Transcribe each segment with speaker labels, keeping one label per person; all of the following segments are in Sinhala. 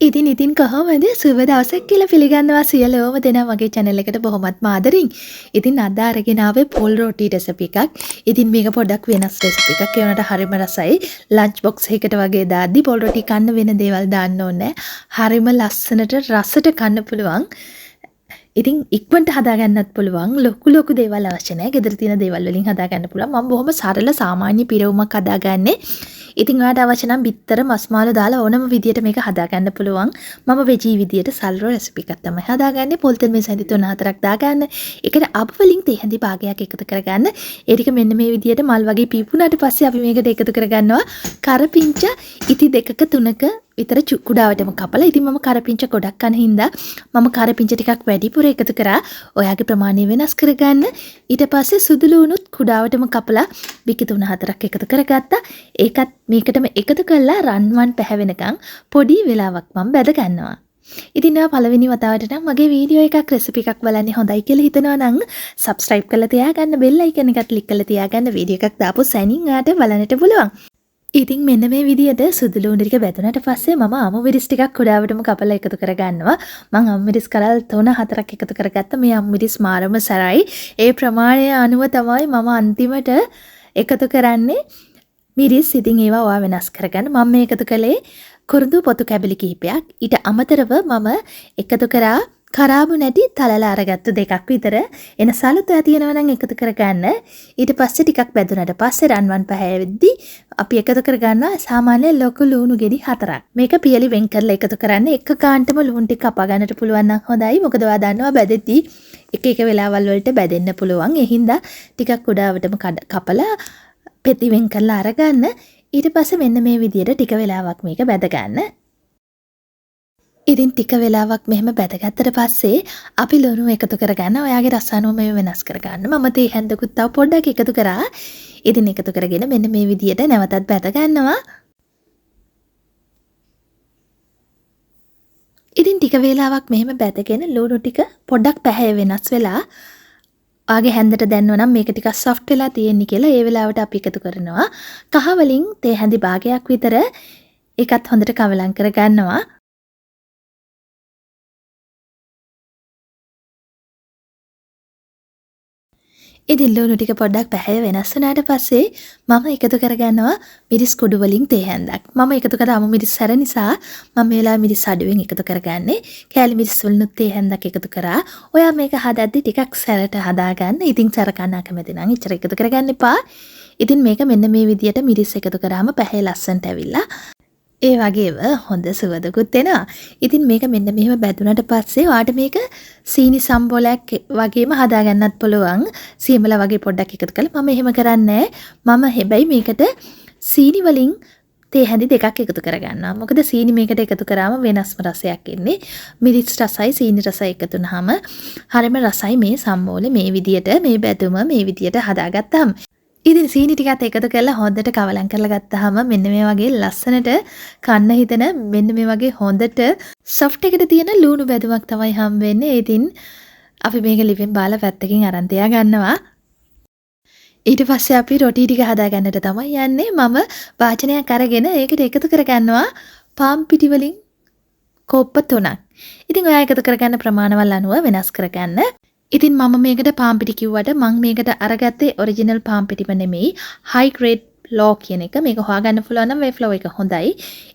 Speaker 1: ඉතින් කොහොමද සුබ දවසක් කියලා පිළිගන්නවා සියලුම දෙනා මගේ channel එකට බොහොමත්ම ආදරෙන්. ඉතින් අද අරගෙන ආවේ පොල් රොටි රෙසිපි එකක්. ඉතින් මේක පොඩ්ඩක් වෙනස් රෙසිපි එකක්. ඒ වුණාට හරිම රසයි. ලන්ච් බොක්ස් එකකට වගේ දාද්දි පොල් රොටි කන්න වෙන දේවල් දාන්න ඕනේ. හරිම ලස්සනට රසට කන්න පුළුවන්. ඉතින් ඉක්මනට හදාගන්නත් පුළුවන්. ලොකු දේවල් අවශ්‍ය නැහැ. ගෙදර තියෙන දේවල් වලින් හදාගන්න පුළුවන්. මම බොහොම සරල සාමාන්‍ය පිරවුමක් හදාගන්නේ. ඉතින් ඔයාලට අවශ්‍ය නම් බිත්තර මස් මාළු දාලා ඕනම විදියට මේක හදාගන්න පුළුවන්. මම වෙජී විදියට සල්රෝ රෙසිපි එකක් තමයි හදාගන්නේ. පොල් තෙල් මේ සැඳි 3-4ක් දාගන්න. ඒකට අබ වලින් තේ හැඳි භාගයක් එකතු කරගන්න. ඒ ටික මෙන්න මේ විදියට මල් වගේ පීපුණාට පස්සේ අපි මේකට එකතු කරගන්නවා කරපිංච ඉති 2ක 3ක විතර කුඩාවටම කපලා. ඉතින් මම කරපිංච ගොඩක් කන හින්දා මම කරපිංච ටිකක් වැඩිපුර එකතු කරා. ඔයාගේ ප්‍රමාණය වෙනස් කරගන්න. ඊට පස්සේ සුදු ලුණුත් කුඩාවටම කපලා බිකි 3-4ක් එකතු කරගත්තා. ඒකත් මේකටම එකතු කරලා රන්වන් පැහැවෙනකන් පොඩි වෙලාවක් මම බැද ගන්නවා. ඉතින් ඔයා පළවෙනි වතාවට නම් මගේ වීඩියෝ එකක් රෙසිපි එකක් බලන්නේ හොඳයි කියලා හිතනවා නම් subscribe කරලා තියාගන්න, bell icon එක click කරලා තියාගන්න. වීඩියෝ එකක් දාපු සැනින් ආට බලන්නට පුළුවන්. ඉතින් මෙන්න මේ විදියට සුදු ලුණු ටික බැදුනට පස්සේ මම අමු මිරිස් ටිකක් කුඩාවටම කපලා එකතු කරගන්නවා. මම අමු මිරිස් කරල් 3-4ක් එකතු කරගත්තා. මේ අමු මිරිස් මාරම සරයි. ඒ ප්‍රමාණය අනුව තමයි මම අන්තිමට එකතු කරන්නේ මිරිස්. ඉතින් ඒවා ඔයා වෙනස් කරගන්න. මම මේ එකතු කළේ කුරුඳු පොතු කැබලි කිහිපයක්. ඊට අමතරව මම එකතු කරා කරාබු නැටි තලලා අරගත්තු 2ක් විතර. එන සලුතය තියෙනවා නම් එකතු කරගන්න. ඊට පස්සේ ටිකක් බැදුනට පස්සේ රන්වන් පහයවෙද්දි අපි එකතු කරගන්නවා සාමාන්‍ය ලොකු ලුණු ගෙඩි 4ක්. මේක පියලි වෙන් කරලා එකතු කරන්න. එක කාන්ටම ලුණු ටික කපා ගන්නට පුළුවන් නම් හොඳයි. මොකද ඔයා දන්නවා බැදෙද්දි එක වෙලාවල් වලට බැදෙන්න පුළුවන්. ඒ හින්දා ටිකක් කුඩාවටම කපලා පෙති වෙන් කරලා අරගන්න. ඊට පස්සේ මෙන්න මේ විදියට ටික වෙලාවක් මේක බැද ගන්න. ඉතින් ටික වෙලාවක් මෙහෙම බැදගත්තට පස්සේ අපි ලුණු එකතු කරගන්න. ඔයාගේ රස අනුව මේව වෙනස් කරගන්න. මම තේ හැන්දකුත් තව පොඩ්ඩක් එකතු කරා. ඉතින් එකතු කරගෙන මෙන්න මේ විදියට නැවතත් බැද ගන්නවා. ඉතින් ටික වෙලාවක් මෙහෙම බැදගෙන ලුණු ටික පොඩ්ඩක් පැහැය වෙනස් වෙලා ආගේ හැන්දට දැන්නව නම් මේක ටිකක් soft වෙලා තියෙන්නේ කියලා ඒ වෙලාවට අපි එකතු කරනවා. කහ වලින් තේ හැඳි භාගයක් විතර ඒකත් හොඳට කවලම් කරගන්නවා. ඉතින් ලුණු ටික පොඩ්ඩක් පැහැය වෙනස් වුණාට පස්සේ මම එකතු කරගන්නවා මිරිස් කුඩු වලින් තේ හැන්දක්. මම එකතු කර අමු මිරිස් සැර නිසා මම මේ වෙලාවේ මිරිස් අඩුවෙන් එකතු කරගන්නේ. කෑලි මිරිස් වලිනුත් තේ හැන්දක් එකතු කරා. ඔයා මේක හදද්දි ටිකක් සැරට හදාගන්න. ඉතින් සැර කන්න කැමති නම් ඉච්චර එකතු කරගන්න එපා. ඉතින් මේක මෙන්න මේ විදියට මිරිස් එකතු කරාම පැහැය ලස්සනට ඇවිල්ලා ඒ වගේම හොඳ සුවඳකුත් එනවා. ඉතින් මේක මෙන්න මෙහෙම බැදුනට පස්සේ ඔයාට මේක සීනි සම්බෝලයක් වගේම හදාගන්නත් පුළුවන්. සීමල වගේ පොඩ්ඩක් එකතු කරලා මම එහෙම කරන්නේ මම හැබැයි මේකට සීනි වලින් තේ හැඳි 2ක් එකතු කරගන්නවා. මොකද සීනි මේකට එකතු කරාම වෙනස්ම රසයක් එන්නේ. මිරිස් රසයි සීනි රසයි එකතු වුනහම හරිම රසයි මේ සම්බෝලේ මේ විදියට මේ බැදුම මේ විදියට හදාගත්තාම. ඉතින් සීනි ටිකත් එකතු කරලා හොඳට කවලම් කරලා ගත්තාම මෙන්න මේ වගේ ලස්සනට කන්න හිතෙන මෙන්න මේ වගේ හොඳට soft එකට තියෙන ලුණු බැදුමක් තමයි හම් වෙන්නේ. ඉතින් අපි මේක ලිපෙන් බාලා පැත්තකින් අරන් තියා ගන්නවා. ඊට පස්සේ අපි රොටි ටික හදාගන්නට තමයි යන්නේ. මම වාචනයක් අරගෙන ඒකට එකතු කරගන්නවා පාන් පිටි වලින් කෝප්ප 3ක්. ඉතින් ඔයා එකතු කරගන්න ප්‍රමාණවල අනුව වෙනස් කරගන්න. ඉතින් මම මේකට පාන් පිටි කිව්වට මම මේකට අරගත්තේ ඔරිජිනල් පාන් පිටිම නෙමෙයි high grade law කියන එක. මේක හොයාගන්න පුළුවන් නම් මේ flow එක හොඳයි.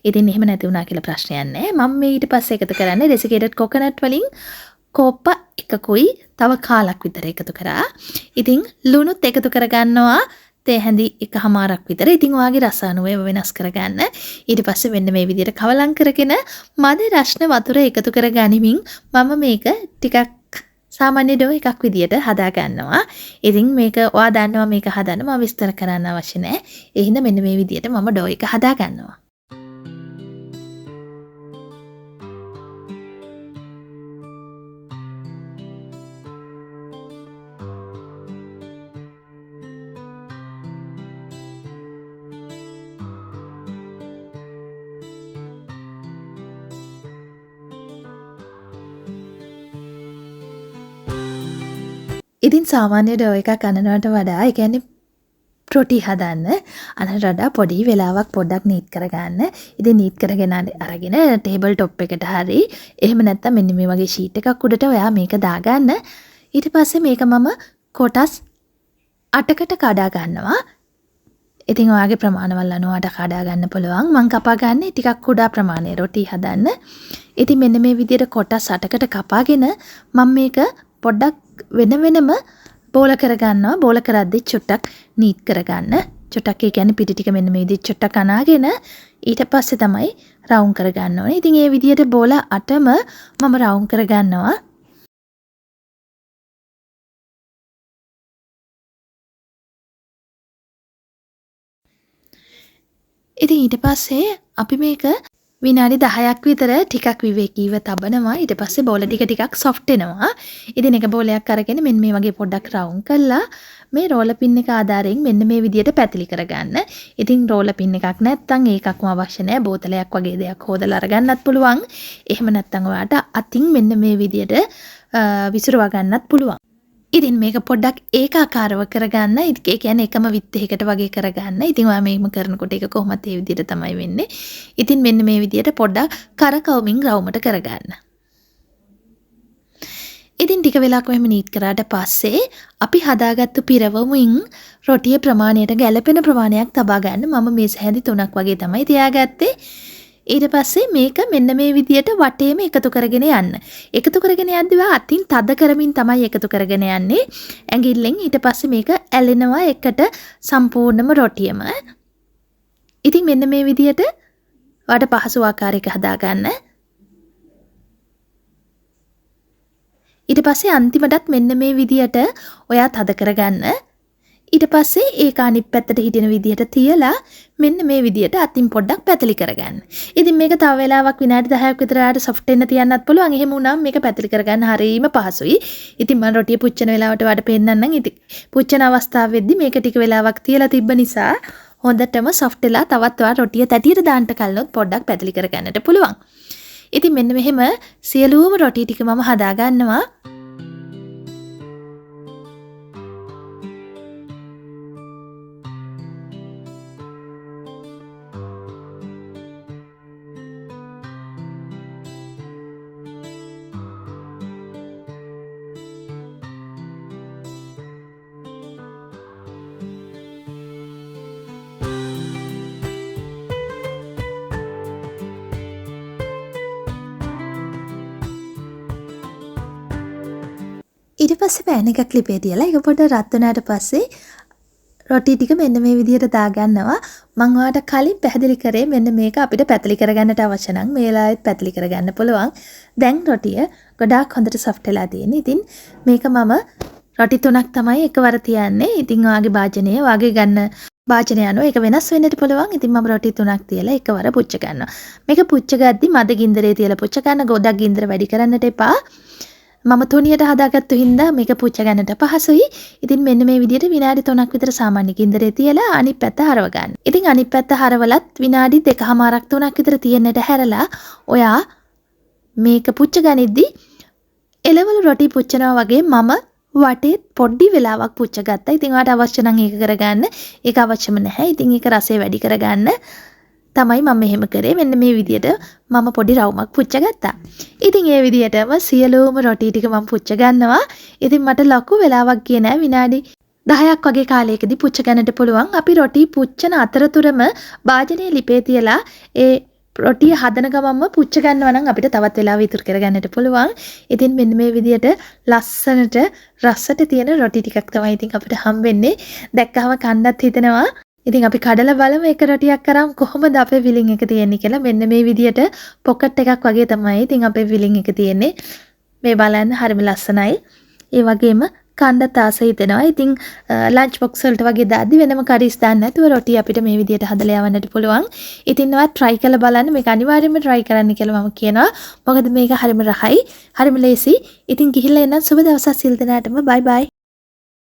Speaker 1: ඉතින් එහෙම නැති වුණා කියලා ප්‍රශ්නයක් නැහැ. මම මේ ඊට පස්සේ එකතු කරන්නේ desiccated coconut වලින් කෝප්ප එකකුයි තව කාලක් විතර එකතු කරා. ඉතින් ලුණුත් එකතු කරගන්නවා තේ හැඳි 1/2ක් විතර. ඉතින් ඔයාගේ රස අනුව වෙනස් කරගන්න. ඊට පස්සේ මෙන්න මේ විදිහට කවලම් කරගෙන මද රස්න වතුර එකතු කරගනිමින් මම මේක ටිකක් සාමාන්‍ය ඩෝ එකක් විදියට හදා ගන්නවා. ඉතින් මේක ඔයා දන්නවා මේක හදන්න මම විස්තර කරන්න අවශ්‍ය නැහැ. ඒ හින්දා මෙන්න මේ විදියට මම ඩෝ එක හදා ගන්නවා. ඉතින් සාමාන්‍ය ඩෝ එකක් අනනවට වඩා ඒ කියන්නේ රොටි හදන්න අනට වඩා පොඩි වෙලාවක් පොඩ්ඩක් නීට් කරගන්න. ඉතින් නීට් කරගෙන අරගෙන ටේබල් টොප් එකට හරි එහෙම නැත්නම් මෙන්න මේ වගේ ෂීට් එකක් උඩට ඔයා මේක දාගන්න. ඊට පස්සේ මේක මම කොටස් 8කට කඩා ගන්නවා. ඉතින් ඔයාගේ ප්‍රමාණවල අනුවට කඩා ගන්න පුළුවන්. මම කපා ගන්නේ ටිකක් කුඩා ප්‍රමාණයේ රොටි හදන්න. ඉතින් මෙන්න මේ විදිහට කොටස් 8කට කපාගෙන මම මේක පොඩ්ඩක් වෙනම බෝල කරගන්නවා. බෝල කරද්දි චුට්ටක් නීට් කරගන්න. චුට්ටක් ඒ කියන්නේ පිටි ටික මෙන්න මේ විදිහට චුට්ටක් අනාගෙන ඊට පස්සේ තමයි රවුන්ඩ් කරගන්න ඕනේ. ඉතින් මේ විදිහට බෝල 8ම මම රවුන්ඩ් කරගන්නවා. ඉතින් ඊට පස්සේ අපි මේක විනාඩි 10ක් විතර ටිකක් විවේකීව තබනවා. ඊට පස්සේ බෝල ටිකක් සොෆ්ට් වෙනවා. ඉතින් එක බෝලයක් අරගෙන මෙන්න මේ වගේ පොඩ්ඩක් රවුන්ඩ් කරලා මේ රෝලර් පින් එක ආධාරයෙන් මෙන්න මේ විදියට පැතිලි කරගන්න. ඉතින් රෝලර් පින් එකක් නැත්නම් ඒකක්ම අවශ්‍ය නැහැ. බෝතලයක් වගේ දෙයක් හොදලා අරගන්නත් පුළුවන්. එහෙම නැත්නම් ඔයාට අතින් මෙන්න මේ විදියට විසිරවා ගන්නත් පුළුවන්. ඉතින් මේක පොඩ්ඩක් ඒකාකාරව කරගන්න. ඒ කියන්නේ එකම විත්තයකට වගේ කරගන්න. ඉතින් ඔයා මේකම කරනකොට ඒක කොහොමද ඒ විදිහට තමයි වෙන්නේ. ඉතින් මෙන්න මේ විදිහට පොඩ්ඩක් කරකවමින් රවුමට කරගන්න. ඉතින් ටික වෙලාවක් මෙහෙම නීට් කරාට පස්සේ අපි හදාගත්තු පිරවමුන් රොටියේ ප්‍රමාණයට ගැළපෙන ප්‍රමාණයක් තබා ගන්න. මම මේස හැඳි 3ක් වගේ තමයි තියාගත්තේ. ඊට පස්සේ මේක මෙන්න මේ විදියට වටේම එකතු කරගෙන යන්න. එකතු කරගෙන යද්දී අතින් තද කරමින් තමයි එකතු කරගෙන යන්නේ. ඇඟිල්ලෙන් ඊට පස්සේ මේක ඇලෙනවා එකට සම්පූර්ණම රොටියම. ඉතින් මෙන්න මේ විදියට වට පහසු ආකාරයක හදාගන්න. ඊට පස්සේ අන්තිමටත් මෙන්න මේ විදියට ඔයා තද කරගන්න. ඊට පස්සේ ඒක අනිත් පැත්තට හිටින විදියට තියලා මෙන්න මේ විදියට අතින් පොඩ්ඩක් පැතලි කරගන්න. ඉතින් මේක තව වෙලාවක් විනාඩි 10ක් විතර ආට සොෆ්ට් වෙන්න තියන්නත් පුළුවන්. එහෙම වුණාම මේක පැතලි කරගන්න හරියම පහසුයි. ඉතින් මම රොටිය පුච්චන වෙලාවට වඩ පෙන්නන්නම්. ඉතින් පුච්චන අවස්ථාවේදී මේක ටික වෙලාවක් තියලා තිබ්බ නිසා හොඳටම සොෆ්ට් වෙලා තවත් ඔයා රොටිය තැටියට දාන්න කලිනුත් පොඩ්ඩක් පැතලි කරගන්නට පුළුවන්. ඉතින් මෙන්න මෙහෙම සියලුම රොටි ටික මම හදා ගන්නවා. ඊට පස්සේ පෑන් එකක් ලිපේ තියලා ඒක පොඩ්ඩක් රත් වුණාට පස්සේ රොටි ටික මෙන්න මේ විදිහට දාගන්නවා. මම ඔයාලට කලින් පැහැදිලි කරේ මෙන්න මේක අපිට පැතලි කරගන්නට අවශ්‍ය නම් මේ වෙලාවෙත් පැතලි කරගන්න පුළුවන්. දැන් රොටිය ගොඩාක් හොඳට සොෆ්ට් වෙලා තියෙන්නේ. ඉතින් මේක මම රොටි 3ක් තමයි එකවර තියන්නේ. ඉතින් ඔයාගේ භාජනය ඔයාගේ ගන්න භාජනය අනුව ඒක වෙනස් වෙන්නත් පුළුවන්. ඉතින් මම රොටි 3ක් තියලා එකවර පුච්ච ගන්නවා. මේක පුච්ච ගද්දි මද ගින්දරේ තියලා පුච්ච ගන්න. ගොඩක් ගින්දර වැඩි කරන්නට එපා. මම තුනියට හදාගත්තු හින්දා මේක පුච්ච ගන්නට පහසුයි. ඉතින් මෙන්න මේ විදිහට විනාඩි 3ක් විතර සාමාන්‍ය ගින්දරේ තියලා අනිත් පැත්ත හරව ගන්න. ඉතින් අනිත් පැත්ත හරවලත් විනාඩි 2කමාරක් 3ක් විතර තියෙන්නට හැරලා ඔයා මේක පුච්ච ගනිද්දි එළවලු රොටි පුච්චනවා වගේ මම වටේ පොඩි වෙලාවක් පුච්ච ගත්තා. ඉතින් ඔයාට අවශ්‍ය නම් ඒක කරගන්න. ඒක අවශ්‍යම නැහැ. ඉතින් ඒක රසය වැඩි කරගන්න තමයි මම මෙහෙම කරේ. මෙන්න මේ විදියට මම පොඩි රවුමක් පුච්ච ගත්තා. ඉතින් ඒ විදියටම සියලුම රොටි ටික මම පුච්ච ගන්නවා. ඉතින් මට ලොකු වෙලාවක් ගියේ නෑ. විනාඩි 10ක් වගේ කාලයකදී පුච්ච ගන්නට පුළුවන්. අපි රොටි පුච්චන අතරතුරම භාජනයේ ලිපේ තියලා ඒ රොටිය හදන ගමන්ම පුච්ච ගන්නවා නම් අපිට තවත් වෙලාව ඉතුරු කරගන්නට පුළුවන්. ඉතින් මෙන්න මේ විදියට ලස්සනට රසට තියෙන රොටි ටිකක් තමයි ඉතින් අපිට හම්බෙන්නේ. දැක්කම කන්නත් හිතෙනවා. ඉතින් අපි කඩලා බලමු එක රොටියක් කරාම කොහොමද අපේ ෆිලිං එක තියෙන්නේ කියලා. මෙන්න මේ විදියට පොකට් එකක් වගේ තමයි ඉතින් අපේ ෆිලිං එක තියෙන්නේ. මේ බලන්න හරිම ලස්සනයි. ඒ වගේම කණ්ඩ තාස හිතෙනවා. ඉතින් ලන්ච් බොක්ස් වලට වගේ දාද්දි වෙනම කරිස් දාන්න නැතුව රොටි අපිට මේ විදියට හදලා යවන්නට පුළුවන්. ඉතින් ඔයා try කරලා බලන්න. මේක අනිවාර්යයෙන්ම try කරන්න කියලා මම කියනවා. මොකද මේක හරිම රහයි, හරිම ලේසි. ඉතින් ගිහිල්ලා එන්න සුබ දවසක් සිල් දෙනාටම bye bye.